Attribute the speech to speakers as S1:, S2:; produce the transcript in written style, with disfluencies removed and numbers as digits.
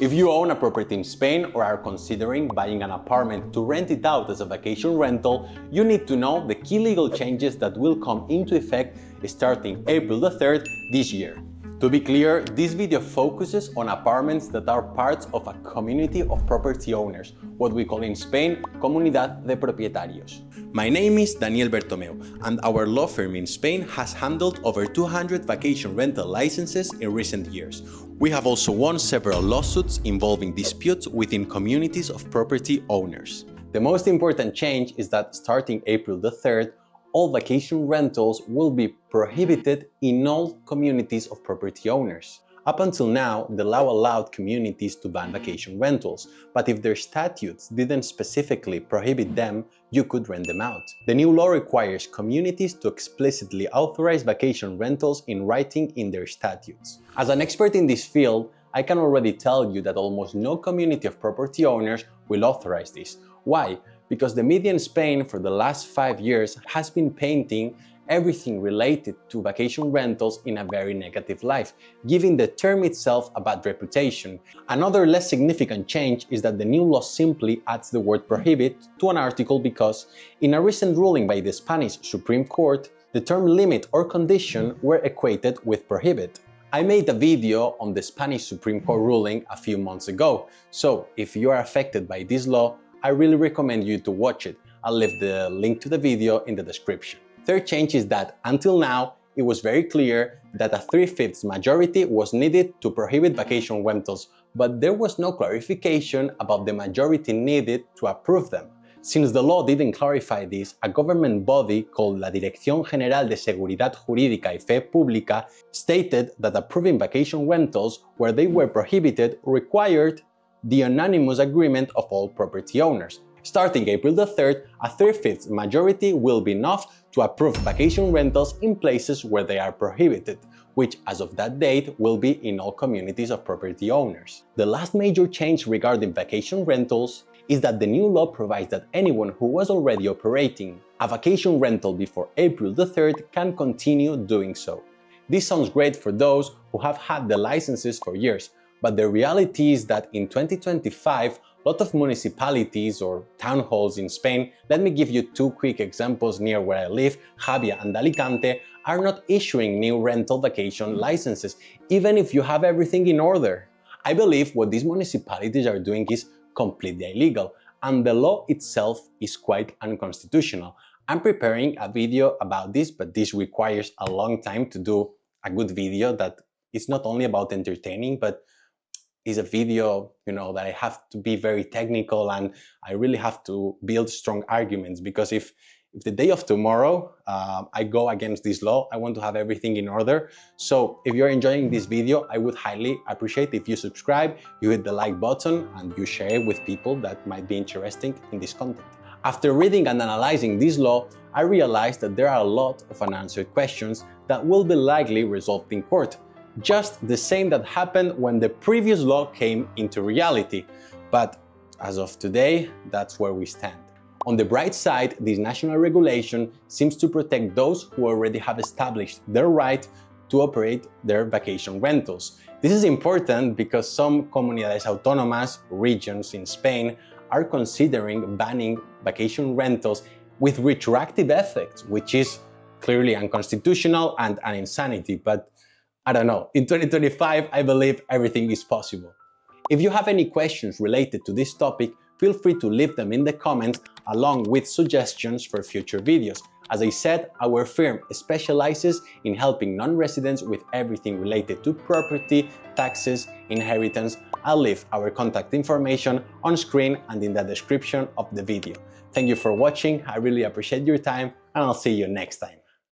S1: If you own a property in Spain or are considering buying an apartment to rent it out as a vacation rental, you need to know the key legal changes that will come into effect starting April the 3rd this year. To be clear, this video focuses on apartments that are parts of a community of property owners, what we call in Spain, Comunidad de Propietarios. My name is Daniel Bertomeu, and our law firm in Spain has handled over 200 vacation rental licenses in recent years. We have also won several lawsuits involving disputes within communities of property owners. The most important change is that starting April the 3rd, all vacation rentals will be prohibited in all communities of property owners. Up until now, the law allowed communities to ban vacation rentals, but if their statutes didn't specifically prohibit them, you could rent them out. The new law requires communities to explicitly authorize vacation rentals in writing in their statutes. As an expert in this field, I can already tell you that almost no community of property owners will authorize this. Why? Because the media in Spain for the last 5 years has been painting everything related to vacation rentals in a very negative light, giving the term itself a bad reputation. Another less significant change is that the new law simply adds the word prohibit to an article because, in a recent ruling by the Spanish Supreme Court, the term limit or condition were equated with prohibit. I made a video on the Spanish Supreme Court ruling a few months ago, so if you are affected by this law, I really recommend you to watch it. I'll leave the link to the video in the description. Third change is that until now, it was very clear that a 3/5 majority was needed to prohibit vacation rentals, but there was no clarification about the majority needed to approve them. Since the law didn't clarify this, a government body called la Dirección General de Seguridad Jurídica y Fe Pública stated that approving vacation rentals where they were prohibited required the unanimous agreement of all property owners. Starting April the 3rd, a 3/5 majority will be enough to approve vacation rentals in places where they are prohibited, which as of that date will be in all communities of property owners. The last major change regarding vacation rentals is that the new law provides that anyone who was already operating a vacation rental before April the 3rd can continue doing so. This sounds great for those who have had the licenses for years, but the reality is that in 2025, a lot of municipalities or town halls in Spain, let me give you two quick examples near where I live, Javia and Alicante, are not issuing new rental vacation licenses, even if you have everything in order. I believe what these municipalities are doing is completely illegal, and the law itself is quite unconstitutional. I'm preparing a video about this, but this requires a long time to do a good video that is not only about entertaining, but is a video, that I have to be very technical and I really have to build strong arguments, because if the day of tomorrow I go against this law, I want to have everything in order. So if you're enjoying this video, I would highly appreciate if you subscribe, you hit the like button, and you share it with people that might be interested in this content. After reading and analyzing this law, I realized that there are a lot of unanswered questions that will be likely resolved in court. Just the same that happened when the previous law came into reality. But as of today, that's where we stand. On the bright side, this national regulation seems to protect those who already have established their right to operate their vacation rentals. This is important because some comunidades autónomas, regions in Spain, are considering banning vacation rentals with retroactive effects, which is clearly unconstitutional and an insanity. But I don't know, in 2025, I believe everything is possible. If you have any questions related to this topic, feel free to leave them in the comments along with suggestions for future videos. As I said, our firm specializes in helping non-residents with everything related to property, taxes, inheritance. I'll leave our contact information on screen and in the description of the video. Thank you for watching, I really appreciate your time, and I'll see you next time.